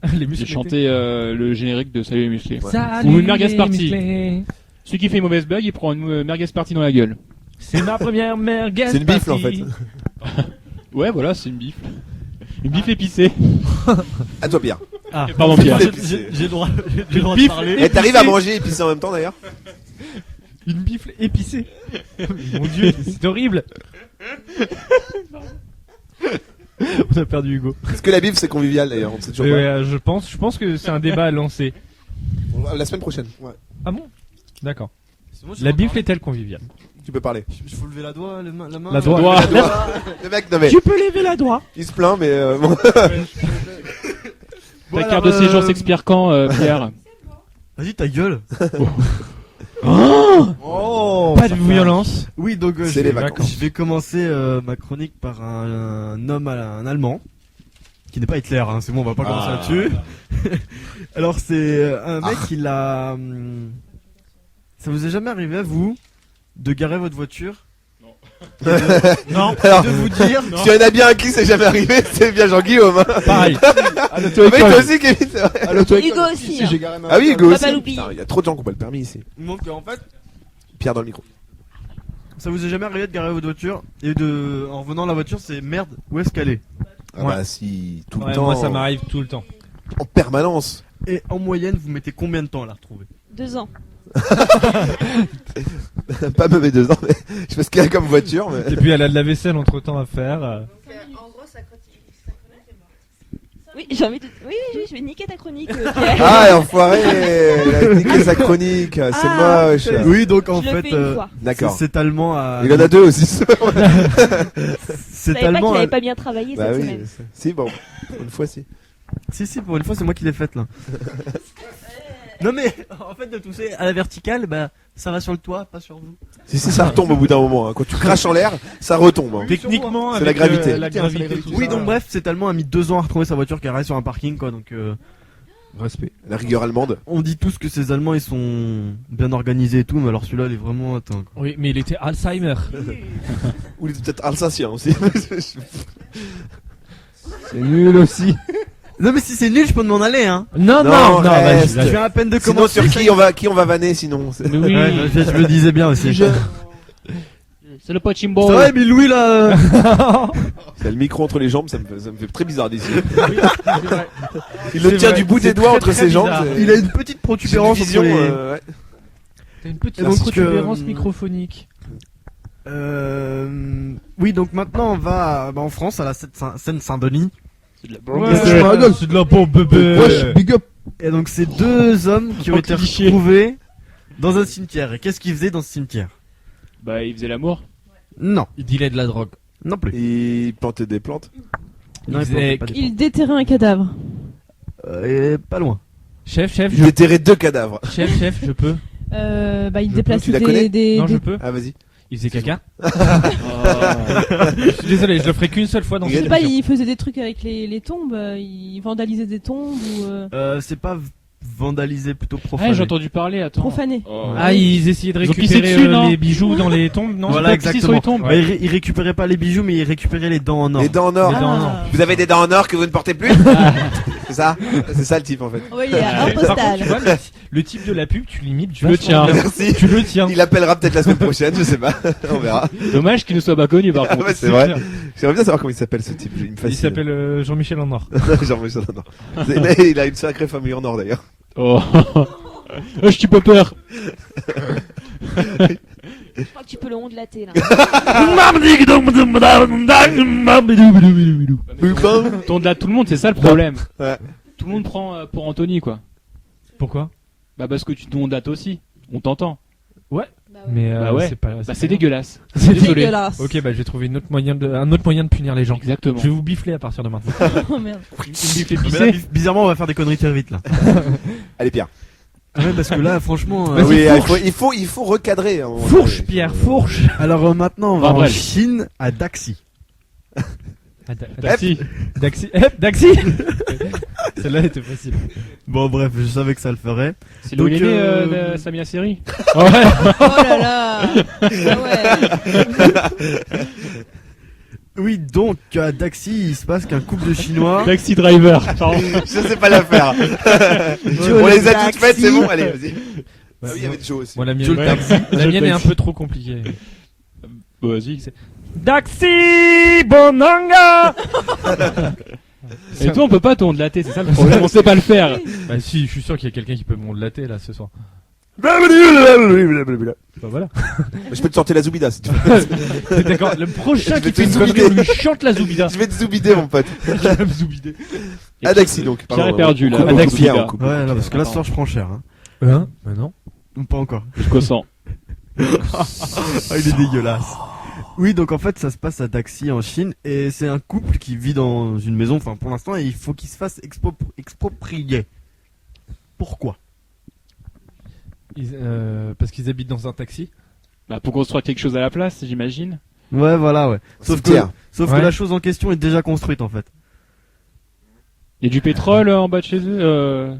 Les J'ai muscles. chanté le générique de Salut les musclés. Salut Ou une merguez les party. musclés. Celui qui fait une mauvaise blague, il prend une merguez party dans la gueule. C'est ma première merguez. C'est une bifle, en party. Ouais, voilà, c'est une bifle. Une bifle épicée. À toi, Pierre. Ah, Pardon, Pierre. J'ai le droit, j'ai le droit de Bif. parler. Et t'arrives à manger et pisser en même temps d'ailleurs. Une bifle épicée. Mon dieu, c'est horrible. On a perdu Hugo. Est-ce que la bif c'est convivial d'ailleurs? On sait toujours pas. Je pense que c'est un débat à lancer. La semaine prochaine. Ouais. Ah bon? D'accord. C'est bon, je La peux bifle parler. est-elle conviviale? Tu peux parler. Je faut lever la doigt, la main. La doigt. Le mec, non mais. Tu peux lever la doigt. Il se plaint, mais bon. Ta carte de séjour s'expire quand, Pierre? Vas-y, ta gueule. Oh, pas de violence. Oui, donc C'est les vacances. je vais commencer ma chronique par un homme, un Allemand, qui n'est pas Hitler, hein, c'est bon, on va pas commencer là-dessus. Alors c'est un mec qui l'a... Ça vous est jamais arrivé à vous de garer votre voiture? Non. Alors, de vous dire... si y en a bien un qui c'est jamais arrivé, c'est bien Jean-Guillaume. Hein. Pareil. Mais toi aussi, Kevin, c'est vrai. Hugo aussi. J'ai garé ma Ah oui, Hugo Faut aussi. pas l'oublier. Putain, il y a trop de gens qui ont pas le permis ici. Donc en fait, Pierre dans le micro. ça vous est jamais arrivé de garer votre voiture et de... En revenant la voiture, c'est merde, où est-ce qu'elle est? Ah bah si, tout le Ouais, temps. moi ça m'arrive tout le temps. En permanence. Et en moyenne, vous mettez combien de temps à la retrouver? 2 ans. Pas me mettre 2 ans, mais je sais pas ce qu'il y a comme voiture. Mais... Et puis elle a de la vaisselle entre temps à faire. En gros, sa chronique est morte. Oui, j'ai envie de. Oui, je vais niquer ta chronique, Pierre. Ah, enfoiré. Il a niqué sa chronique. C'est moche. Oui, donc en Je le fait, fais une fois. D'accord. cet Allemand a... Il en a 2 aussi. Cet Je savais pas Allemand qu'il a... avait pas bien travaillé Bah cette oui. semaine. Si, bon. Une fois, si. Si, pour une fois, c'est moi qui l'ai faite là. Non mais, en fait, de tousser à la verticale, bah, ça va sur le toit, pas sur vous. Si, ça retombe au bout d'un moment. Hein. Quand tu craches en l'air, ça retombe. Hein. Techniquement, C'est avec la gravité. la gravité, tout Oui, ça. donc bref, cet Allemand a mis 2 ans à retrouver sa voiture garée sur un parking, quoi, donc Respect. La rigueur allemande. on dit tous que ces Allemands, ils sont bien organisés et tout, mais alors celui-là, il est vraiment atteint, quoi. Oui, mais il était Alzheimer. Ou il est peut-être alsacien aussi. C'est nul aussi. Non mais si c'est nul, je peux m'en aller, hein. Non, reste. Je viens à peine de Sinon, commencer. sur qui on va vanner sinon? Mais oui. Ouais, je le disais bien aussi. C'est le Pochimbo. C'est vrai, mais Louis là... C'est le micro entre les jambes, ça me fait très bizarre d'ici. Il le tient du bout des doigts entre ses jambes. c'est- Il a une petite protubérance J'ai une entre vision, les... ouais. T'as une petite Et donc, protubérance microphonique. Oui, donc maintenant on va en France, à la Seine-Saint-Denis. Ouais, c'est de la pompe bébé. Wesh, big up. Et donc c'est 2 hommes qui ont été cliché. retrouvés dans un cimetière. Et qu'est-ce qu'ils faisaient dans ce cimetière? Bah, il faisait l'amour. Non, Il dealait de la drogue. non plus. Il plantait des plantes. Non, Il faisait- pas des Il déterrait un cadavre. et pas loin. Chef, Il déterrait 2 cadavres. chef, je peux. Bah, il Je déplaçait tu la connais Non, je des- peux. Ah, vas-y. Il faisait caca. Je suis désolé, je le ferai qu'une seule fois dans Je cette sais pas, émission. il faisait des trucs avec les tombes, il vandalisait des tombes ou C'est pas vandalisé, plutôt profané. Ah, j'ai entendu parler, attends. profané. Oh. Ah, ils essayaient de Ils ont pissé récupérer dessus, non les bijoux dans les tombes, non? Voilà, Ils ont pissé sur exactement. les tombes. Bah, ils récupéraient pas les bijoux, mais ils récupéraient les dents en or. Les dents en or. Les dents en or. Vous avez des dents en or que vous ne portez plus? C'est ça? C'est ça le type en fait. Oui, il y a un Par contre, postal. tu vois, le type de la pub, tu limites. Tu le tiens. Merci. Tu le tiens. Il appellera peut-être la semaine prochaine, je sais pas. On verra. Dommage qu'il ne soit pas connu par Ah contre. ouais, c'est vrai. J'aimerais bien savoir comment il s'appelle ce type. Il me Il fascine. s'appelle Jean-Michel en or. Jean-Michel Andor. Il a une sacrée famille en or d'ailleurs. Oh. Je suis pas peur. Je crois que tu peux le ondelater là. Ton de là, tout le monde, c'est ça le problème. Ouais. Tout le monde prend pour Anthony, quoi. Pourquoi? Bah, parce que tu te ondates aussi. On t'entend. Mais Bah ouais. c'est pas. Bah, c'est dégueulasse. C'est Désolé. dégueulasse. Ok, bah je vais trouver un autre moyen de punir les gens. Exactement. Je vais vous bifler à partir de maintenant. Oh merde. Une bifle Mais là, épicée. bizarrement, on va faire des conneries très vite là. Allez Pierre. Ah ouais, parce que là, franchement. Ah oui, fourche. il faut recadrer. Hein, Fourche, Pierre, fourche. Alors maintenant, on va Ah, en bref. Chine, à Daxi. Daxi. Daxi. Celle-là était facile. Bon, bref, je savais que ça le ferait. C'est là où il est Donc, né, Samia Seri. Oh là là. Ah ouais. Oui, donc à Daxi, il se passe qu'un couple de Chinois. Taxi driver. Pardon. Je sais pas la faire. On les a toutes faites, c'est bon. Allez, vas-y. Ah oui, il y avait Joe aussi. Bon, la mienne, Joe le taxi. la mienne est un Taxi. peu trop compliquée. Bah, vas-y. Daxi Bonanga. Et toi, on peut pas te ondelater, c'est ça le problème. On sait pas le faire. Bah si, je suis sûr qu'il y a quelqu'un qui peut m'ondelater là ce soir. Bah voilà. Je peux te sortir la Zoubida si tu veux. D'accord, le prochain Je qui vais fait te une connerie, zoubider. on lui chante la Zoubida. Je vais te zoubider mon pote. Je vais me zoubider. À Daxi donc. Pierre est perdu là. On coupe, À on Daxi, coupe, Pierre, là. on coupe. Ouais, non, parce que là, ce soir, je prends cher. Hein. Hein? Bah non. Ou pas encore. Jusqu'au sang. Ah, il est dégueulasse. Oui, donc en fait, ça se passe à Daxi en Chine et c'est un couple qui vit dans une maison, enfin pour l'instant, et il faut qu'il se fasse exproprier. Pourquoi? Parce qu'ils habitent dans un taxi. Bah, pour construire quelque chose à la place, j'imagine. Ouais, voilà, ouais. Sauf que la chose en question est déjà construite en fait. Il y a du pétrole en bas de chez eux.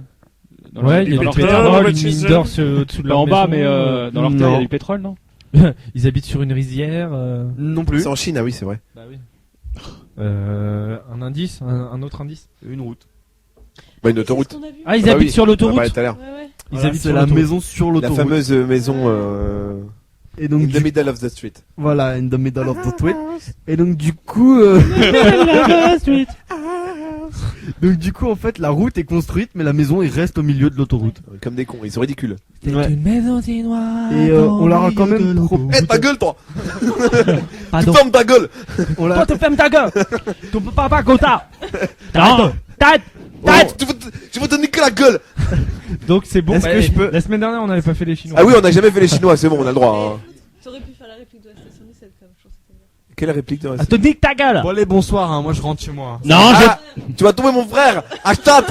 Ouais, il y a du pétrole, une mine d'or au-dessous de leur en bas, maison, mais dans leur terre, il y a du pétrole, non? Ils habitent sur une rizière. Non plus. C'est en Chine, ah oui, c'est vrai. Bah oui. Un indice, un autre indice. Une route. Bah, une autoroute. Ah, ils habitent sur l'autoroute. Tout à l'heure. Ils habitent c'est sur la l'autoroute. maison sur l'autoroute. La fameuse maison et donc in the middle of the street. Voilà, in the middle of the street. Et donc du coup donc du coup en fait la route est construite mais la maison il reste au milieu de l'autoroute. Comme des cons, ils sont ridicules. C'est une maison chinoise. Et on leur a quand même Eh, ta gueule toi. Pardon. Tu fermes ta gueule. Toi, tu fermes ta gueule. Tu peux pas comme ça. Non. Je veux te niquer la gueule. Donc c'est bon. Est-ce que je peux- La semaine dernière, on n'avait pas fait les Chinois. Ah oui, on n'a jamais fait les Chinois, c'est bon, on a le droit. Hein. T'aurais pu faire la réplique de la station 17 comme je pense que c'était bien. Quelle réplique de Ah, te nique ta gueule. Bon allez bonsoir hein, moi je rentre chez moi. Non, Tu vas tomber mon frère. Hashtag.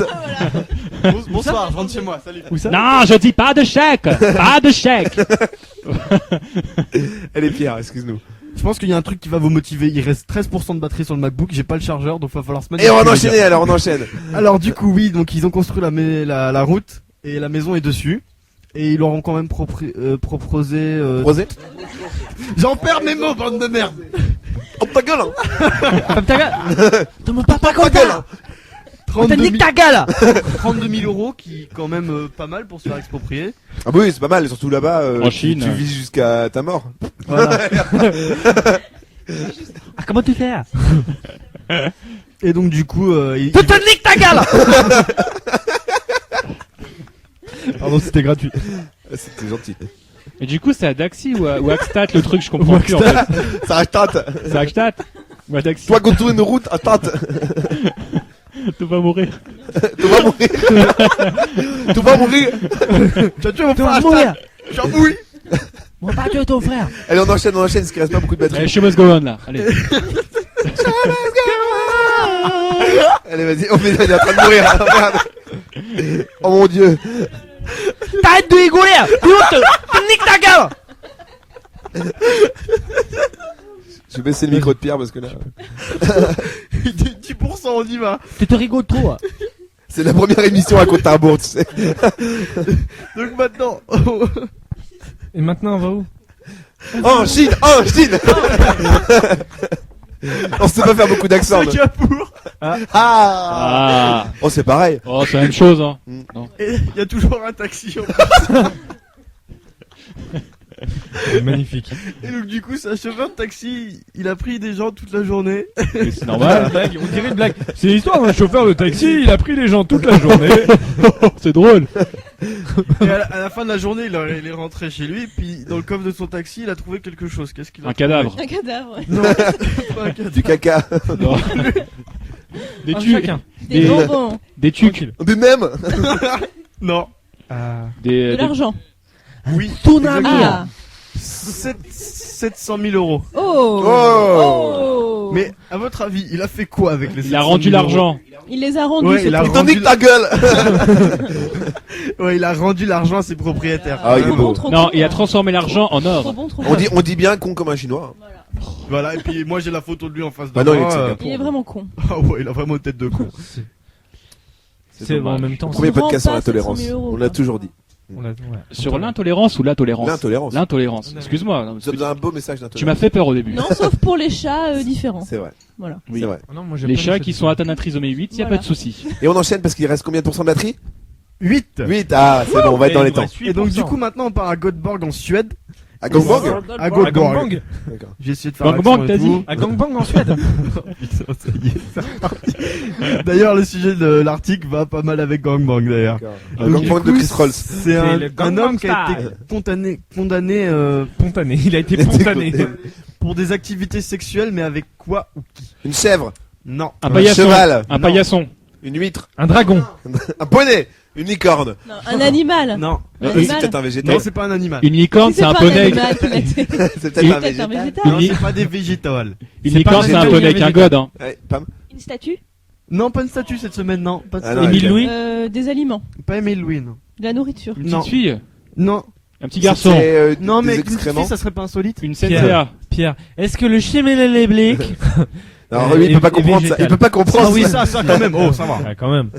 Bonsoir, je rentre chez moi. Salut. Où ça? non, je dis pas de chèque. Pas de chèque. Elle est Pierre, excuse-nous. Je pense qu'il y a un truc qui va vous motiver. Il reste 13% de batterie sur le MacBook. J'ai pas le chargeur, donc va falloir se mettre. Et on va dessus, les enchaîner gars. alors, on enchaîne. Alors du coup oui, donc ils ont construit la route et la maison est dessus. Et ils leur ont quand même proposé. Rosé. J'en perds mes mots, bande de merde. Oh ta gueule. Ferme ta gueule. Tu me parles pas comme gueule. ça. Te nique ta gueule. 32 000 euros, qui est quand même pas mal pour se faire exproprier. Ah bah oui, c'est pas mal, surtout là-bas. En Chine. Tu vis jusqu'à ta mort. Voilà. Ah, comment tu fais? Et donc du coup, te nique ta gueule. Pardon, c'était gratuit. C'était gentil. Et du coup, c'est à Daxi ou à Axtat le truc, je comprends plus en fait. Ça Hashtag. C'est à Axtat ou à Daxi? Toi, contourne une route, Hashtag. Tu vas mourir. Tu vas mourir. Tu vas mourir. tu vas tuer mon Tu vas frère. mourir. J'en mouille. Mon pas tuer ton frère. Allez, on enchaîne, parce qu'il reste pas beaucoup de batterie. Allez, show must go on là. Allez. Allez, vas-y, oh mais il est en train de mourir. Oh, merde. Oh mon dieu. T'arrêtes de rigoler. Te nique ta gueule. Je vais baisser le micro de Pierre parce que là. 10%, on y va. Tu te rigoles trop. C'est la première émission à Côte d'Arbour, tu sais. Donc maintenant. Et maintenant, on va où? En Chine, en Chine. On sait pas faire beaucoup d'accents. Singapour. Ah. Oh, c'est pareil. Oh, c'est la même chose, hein. Non. Et il y a toujours un taxi en plus. Magnifique. Et donc du coup, c'est un chauffeur de taxi, il a pris des gens toute la journée. Mais c'est normal. On dirait une blague. C'est l'histoire d'un chauffeur de taxi, il a pris les gens toute la journée. C'est drôle. Et à la fin de la journée, il est rentré chez lui, puis dans le coffre de son taxi, il a trouvé quelque chose. Qu'est-ce qu'il a Un trouvé cadavre. Un cadavre, ouais. Non, pas un cadavre. Du caca. Non. Des Un tu- chacun. Des bonbons. Des tucs. Mais même. Non. Des De l'argent. Oui. Tsunami. Ah. 700 000 euros. Oh. Oh. Mais à votre avis, il a fait quoi avec les 700 Il a 000 rendu euros l'argent. Il les a rendus. Ouais, c'est il a tout. Il t'en nique ta gueule. Ouais, il a rendu l'argent à ses propriétaires. Ah, il est Trop beau. bon, trop Non, bon. il a transformé l'argent en Trop or. bon, trop On bon. dit bien con comme un chinois. Voilà, et puis moi j'ai la photo de lui en face de Bah non, il est de moi. Singapour. Il est vraiment con. Ah ouais, il a vraiment une tête de con. C'est en même temps. Premier On vend podcast sur pas la tolérance. 700 000 euros, On l'a quoi. toujours dit. Sur l'intolérance ou la tolérance? L'intolérance. L'intolérance. Excuse-moi. non, Nous sommes un beau message d'intolérance. Tu m'as fait peur au début. Non, sauf pour les chats différents. C'est vrai. Voilà. Oui. C'est vrai. Ah non, moi, j'ai Les plein de chats choses. qui sont atteints d'un trisomie 8, y a Voilà. pas de souci. Et on enchaîne parce qu'il reste combien de pourcents de batterie? 8. 8. Ah, c'est bon, on va être dans les temps. Et donc du coup maintenant on part à Göteborg en Suède. À Gangborg? À À Göteborg. Gangbang. D'accord. J'ai essayé de faire Gangbang, l'accent t'as et dit tout. À Gangbang en Suède. Putain, ça y est, c'est reparti. D'ailleurs le sujet de l'article va pas mal avec Gangbang d'ailleurs. Un Donc, gangbang du de coup, Chris Rolls. C'est un le un Gangnam homme qui a été Style. condamné Pontané. Il a été pontané. pour des activités sexuelles mais avec quoi ou qui? Une chèvre. Non. Un Un paillasson. cheval. Un Non. paillasson. Une huître. Un dragon. Un poney. Une licorne. Non, un animal. Non. Un C'est animal. peut-être un végétal. Non, c'est pas un animal. Une licorne, Si c'est un pas poney. animal qu'il a été- C'est peut-être un végétal. Non, c'est pas des végétales. Une C'est licorne, pas c'est un végétal, poney avec un végétal. god. Hein. Ouais, Pam. Une statue? Non, pas une statue cette semaine, non. Pas de Ah non, statue. Émile ok. Louis. Des aliments. Pas Émile Louis, non. De la nourriture. Une Non. petite fille. Non. Un petit garçon. C'est, Non, des mais une petite excréments. fille, ça serait pas insolite. Une Pierre. CNCA. Pierre, est-ce que le chiméléléblique Alors lui, il peut pas comprendre ça. Il peut pas comprendre. Ah oui, ça quand même. Oh, ça va. Ah, quand même.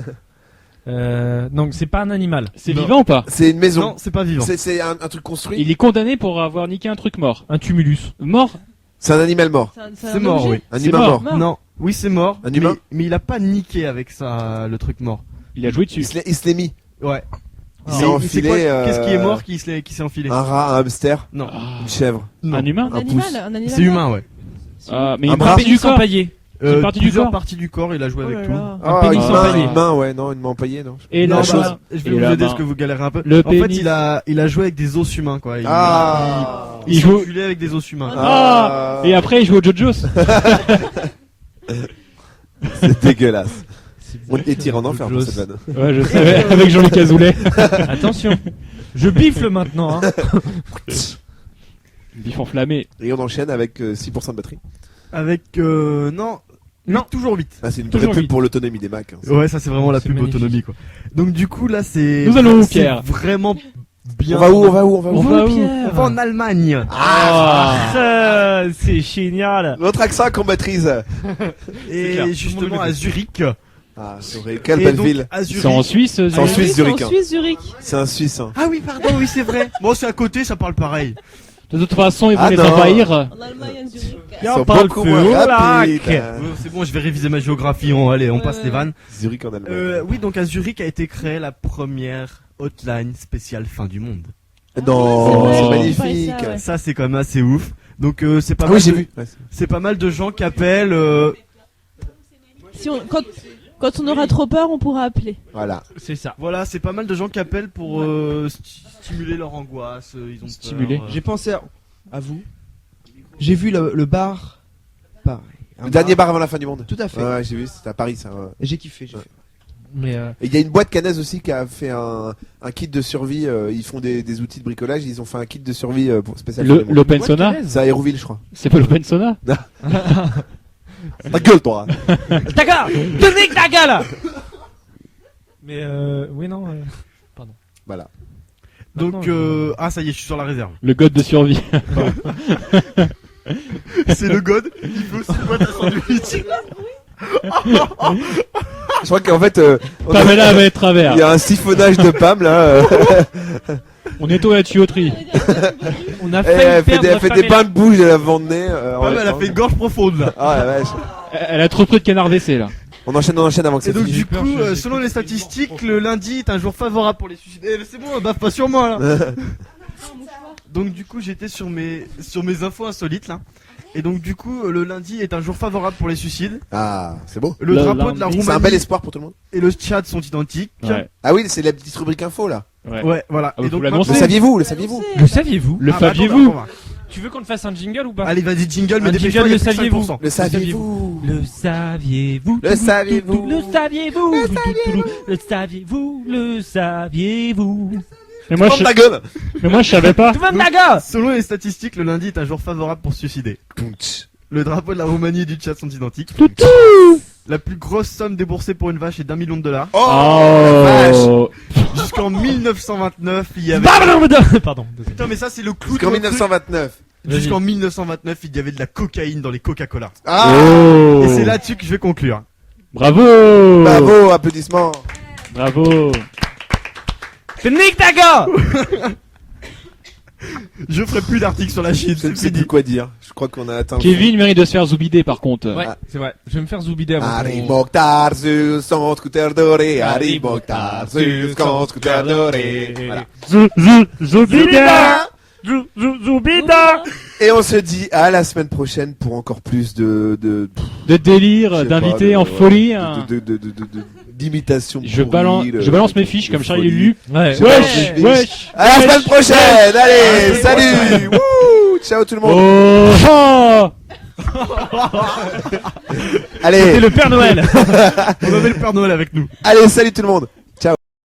Donc c'est pas un animal. C'est vivant ou pas? C'est une maison. Non, c'est pas vivant. C'est un truc construit. Il est condamné pour avoir niqué un truc mort. Un tumulus. Mort? C'est un animal mort. C'est mort, oui. Un C'est humain mort. mort. Non, oui, c'est mort. Un humain mais il a pas niqué avec ça, le truc mort. Il a joué dessus. Il se l'est mis. Ouais. Il s'est enfilé. Qu'est-ce qui est mort qui s'est enfilé? Un rat, un hamster, Non. une chèvre. Non. Un humain? Un animal. Un animal. C'est humain, ouais. Ah, mais Un une bras. partie du Sans corps. paillé. C'est une partie du plusieurs corps. parties du corps, il a joué Oh avec là tout. là. Ah, pénis une empaillé. main, ouais, non, une main empaillée, non. Et Non, la bah, main. je Et vais vous la aider main. parce que vous galérez un peu. Le En fait, pénis. il a joué avec des os humains, quoi. Il Il joue- s'est enfilé avec des os humains. Ah! Et après, il joue au JoJo's. C'est dégueulasse. On t'étire en enfer pour cette vanne. Ouais, je savais, avec Jean-Luc Azoulay. Attention. Je bifle maintenant. Hein. Bif enflammé. Et on enchaîne avec 6% de batterie. Avec non, toujours 8. Ah, c'est une Toujours vraie pub vite. pour l'autonomie des Macs. Hein. Ouais, ça c'est vraiment la C'est pub magnifique. autonomie, quoi. Donc du coup là c'est Nous allons où, c'est Pierre? vraiment bien. On va où? On va où? On va On où? va où? On va en Allemagne. Ah, c'est génial. Notre accent qu'on maîtrise. Et clair, tout le justement monde à le Zurich. Ah, c'est quelle Et belle donc, ville. à Zurich. C'est en Suisse, C'est en Suisse, C'est en Zurich. hein. Suisse, Zurich. C'est un Suisse. Hein. Ah oui, pardon, oui c'est vrai. Bon, c'est à côté, ça parle pareil. De toute façon, ils vont Ah les non. envahir. En Allemagne, à Zurich. Ils sont beaucoup moins rapides. C'est bon, je vais réviser ma géographie. Allez, on passe les vannes. Zurich en Allemagne. Oui, donc à Zurich a été créée la première hotline spéciale fin du monde. Non, c'est c'est vrai, magnifique. j'ai pas ça, ouais. Ça c'est quand même assez ouf. Donc c'est pas Ah mal. oui, j'ai de- vu. Ouais. C'est pas mal de gens qui appellent. Si on, quand on aura trop peur, on pourra appeler. Voilà. C'est ça. Voilà, c'est pas mal de gens qui appellent pour stimuler leur angoisse. Ils ont Stimuler. peur, J'ai pensé à vous. J'ai vu le bar. Pareil. Un Le dernier bar avant la fin du monde. Tout à fait. Ouais, j'ai vu, c'était à Paris ça. Ouais. J'ai kiffé. J'ai Ouais. fait. Mais Et il y a une boîte canaise aussi qui a fait un kit de survie. Ils font des outils de bricolage. Ils ont fait un kit de survie pour spécial. L'open sauna? C'est à Hérouville, je crois. C'est pas l'open sauna? Ta gueule, toi. ta gueule, te nique ta gueule. Mais oui non. Pardon. Voilà. Donc Maintenant, ah ça y est, je suis sur la réserve. Le god de survie. C'est le god. Il fait aussi une boîte à sandwich. Je crois qu'en fait, Pamela avait de travers. il y a un siphonnage de Pam là. On nettoie la tuyauterie. On a Et failli elle perdre fait des bains de bouche de la vent de nez. Pam, elle a fait une gorge profonde là. Ah la vache. Elle a trop pris de canard WC là. On enchaîne avant que ça Et donc finisse. du coup, selon les statistiques, le lundi est un jour favorable pour les suicides. C'est bon, baffe pas sur moi là. Donc du coup, j'étais sur mes infos insolites là. Et donc du coup, le lundi est un jour favorable pour les suicides. Ah, c'est beau. Le drapeau de la Roumanie C'est un bel espoir pour tout le monde. et le Tchad sont identiques. Ouais. Ah oui, c'est la petite rubrique info là. Ouais, voilà. Ah, Et vous donc l'annoncez. Le saviez-vous? Le saviez-vous? Le saviez-vous? Le Ah, bah, faviez-vous? attends, Tu veux qu'on te fasse un jingle ou pas? Allez, vas-y, jingle, mais Un dépêche-toi, jingle, il y a le plus que saviez-vous? 5%. Le saviez-vous? Le saviez-vous? Le saviez-vous? Le saviez-vous? Le saviez-vous? Le saviez-vous? Mais moi, Ferme ta gueule. je savais pas. Tout le monde ta gueule! Selon les statistiques, le lundi est un jour favorable pour se suicider. Le drapeau de la Roumanie et du Tchad sont identiques. La plus grosse somme déboursée pour une vache est $1 million. Oh. Jusqu'en 1929, il y avait... Pardon. Putain, mais ça c'est le clou de Jusqu'en mon truc. 1929. Jusqu'en 1929, il y avait de la cocaïne dans les Coca-Cola. Ah. Oh. Et c'est là-dessus que je vais conclure. Bravo. Bravo, applaudissements. Bravo. Te nique ta gueule! Je ferai plus d'articles sur la Chine, Je ne c'est sais plus fini. quoi dire. Je crois qu'on a atteint. Kevin mérite de se faire zoubider par contre. Ouais, c'est vrai. Je vais me faire zoubider avant. Harry Mokhtar sur son scooter doré. Harry Mokhtar sur son scooter doré. Voilà. Zoubida. Zoubida! Et on se dit à la semaine prochaine pour encore plus de De délire, je sais d'invités pas, en folie. hein. d'imitation. Je pourrie, balance mes fiches de comme Charlie folie. Lulu. Ouais. Wesh, wesh. À la semaine prochaine. Allez, salut. Wouh, ciao tout le monde. Oh. Allez. C'était le Père Noël. On avait le Père Noël avec nous. Allez, salut tout le monde.